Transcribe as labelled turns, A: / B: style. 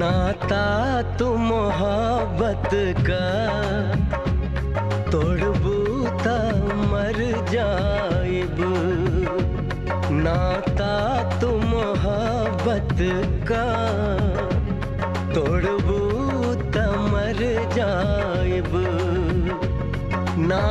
A: नाता तू मोहब्बत का तोड़बू ता मर जाइब। नाता तू मोहब्बत का तोड़बू ता मर जाइब। ना